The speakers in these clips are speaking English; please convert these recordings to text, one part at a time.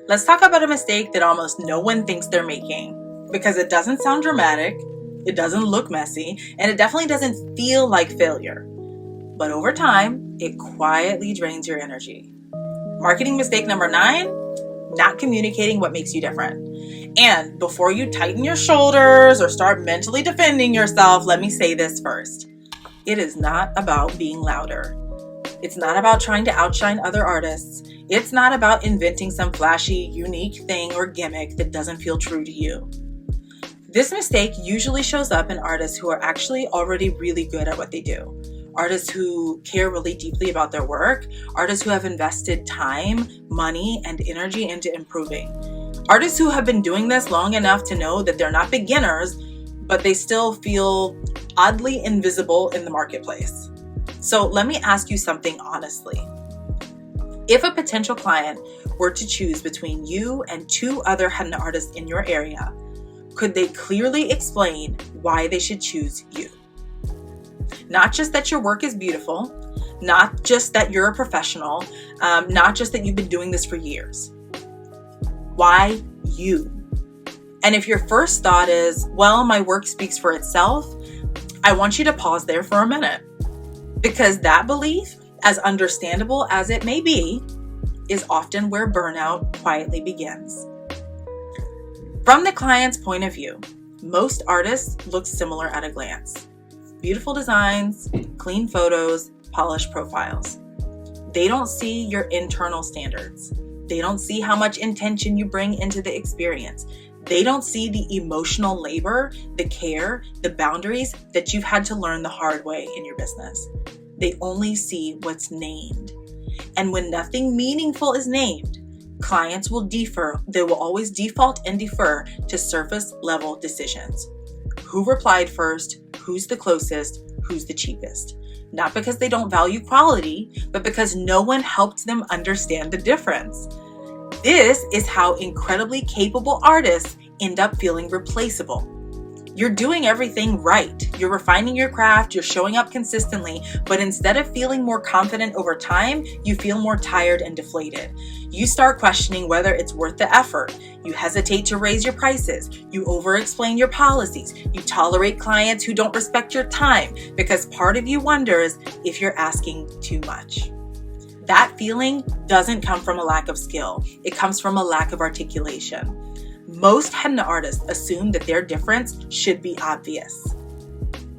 Let's talk about a mistake that almost no one thinks they're making, because it doesn't sound dramatic, it doesn't look messy, and it definitely doesn't feel like failure. But over time, it quietly drains your energy. Marketing mistake number 9, not communicating what makes you different. And before you tighten your shoulders or start mentally defending yourself, let me say this first. It is not about being louder. It's not about trying to outshine other artists. It's not about inventing some flashy, unique thing or gimmick that doesn't feel true to you. This mistake usually shows up in artists who are actually already really good at what they do. Artists who care really deeply about their work. Artists who have invested time, money, and energy into improving. Artists who have been doing this long enough to know that they're not beginners, but they still feel oddly invisible in the marketplace. So let me ask you something honestly. If a potential client were to choose between you and 2 other henna artists in your area, could they clearly explain why they should choose you? Not just that your work is beautiful, not just that you're a professional, not just that you've been doing this for years. Why you? And if your first thought is, well, my work speaks for itself, I want you to pause there for a minute. Because that belief, as understandable as it may be, is often where burnout quietly begins. From the client's point of view, most artists look similar at a glance. Beautiful designs, clean photos, polished profiles. They don't see your internal standards. They don't see how much intention you bring into the experience. They don't see the emotional labor, the care, the boundaries that you've had to learn the hard way in your business. They only see what's named. And when nothing meaningful is named, clients will defer. They will always default and defer to surface level decisions. Who replied first? Who's the closest? Who's the cheapest? Not because they don't value quality, but because no one helped them understand the difference. This is how incredibly capable artists end up feeling replaceable. You're doing everything right. You're refining your craft, you're showing up consistently, but instead of feeling more confident over time, you feel more tired and deflated. You start questioning whether it's worth the effort. You hesitate to raise your prices. You over-explain your policies. You tolerate clients who don't respect your time because part of you wonders if you're asking too much. That feeling doesn't come from a lack of skill. It comes from a lack of articulation. Most henna artists assume that their difference should be obvious.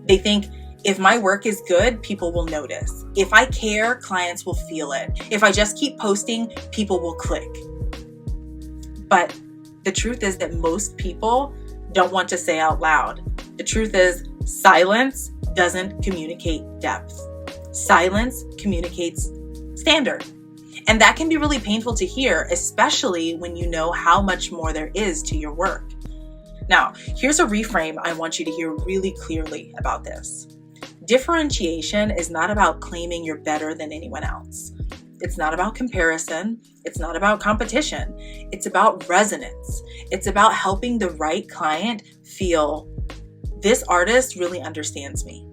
They think, if my work is good, people will notice. If I care, clients will feel it. If I just keep posting, people will click. But the truth is that most people don't want to say out loud. The truth is, silence doesn't communicate depth. Silence communicates standard. And that can be really painful to hear, especially when you know how much more there is to your work. Now, here's a reframe I want you to hear really clearly about this. Differentiation is not about claiming you're better than anyone else. It's not about comparison. It's not about competition. It's about resonance. It's about helping the right client feel, this artist really understands me.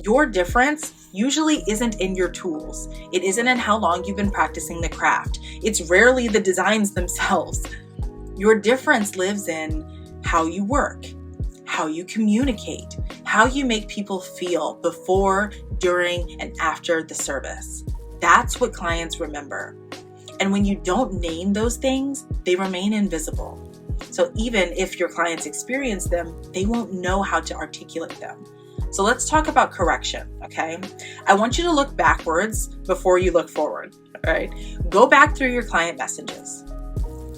Your difference usually isn't in your tools. It isn't in how long you've been practicing the craft. It's rarely the designs themselves. Your difference lives in how you work, how you communicate, how you make people feel before, during, and after the service. That's what clients remember. And when you don't name those things, they remain invisible. So even if your clients experience them, they won't know how to articulate them. So let's talk about correction, okay? I want you to look backwards before you look forward, all right? Go back through your client messages.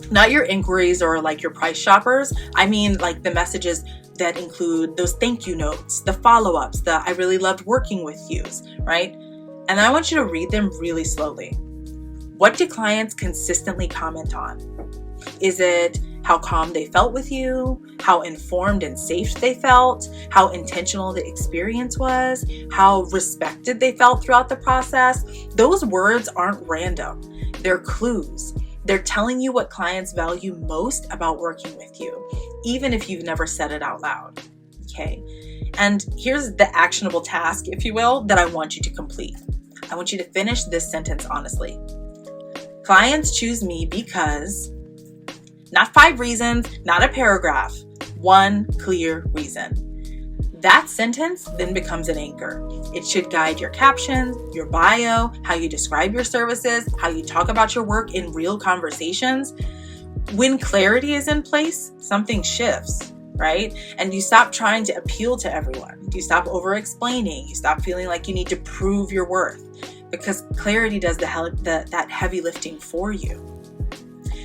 Not your inquiries or like your price shoppers. I mean like the messages that include those thank you notes, the follow-ups, the I really loved working with yous, right? And I want you to read them really slowly. What do clients consistently comment on? Is it how calm they felt with you, how informed and safe they felt, how intentional the experience was, how respected they felt throughout the process? Those words aren't random. They're clues. They're telling you what clients value most about working with you, even if you've never said it out loud. Okay. And here's the actionable task, if you will, that I want you to complete. I want you to finish this sentence honestly. Clients choose me because Not 5 reasons, not a paragraph, one clear reason. That sentence then becomes an anchor. It should guide your captions, your bio, how you describe your services, how you talk about your work in real conversations. When clarity is in place, something shifts, right? And you stop trying to appeal to everyone. You stop over-explaining. You stop feeling like you need to prove your worth, because clarity does that heavy lifting for you.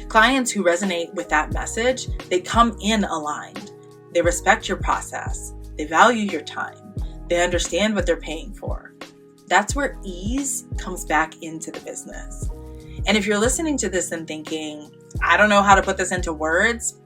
Clients who resonate with that message, they come in aligned. They respect your process. They value your time. They understand what they're paying for. That's where ease comes back into the business. And if you're listening to this and thinking, I don't know how to put this into words,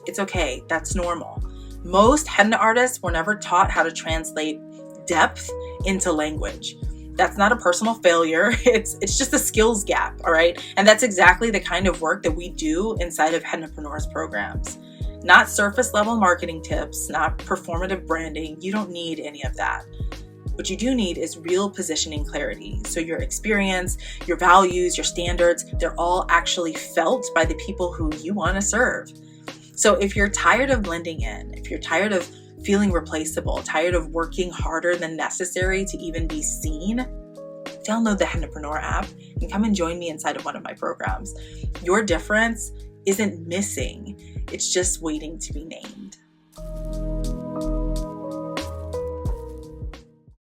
it's okay. That's normal. Most henna artists were never taught how to translate depth into language. That's not a personal failure. It's just a skills gap, all right? And that's exactly the kind of work that we do inside of Hennapreneurs programs. Not surface level marketing tips, not performative branding. You don't need any of that. What you do need is real positioning clarity. So your experience, your values, your standards, they're all actually felt by the people who you want to serve. So if you're tired of blending in, if you're tired of feeling replaceable, tired of working harder than necessary to even be seen, download the Hennapreneur app and come and join me inside of one of my programs. Your difference isn't missing. It's just waiting to be named.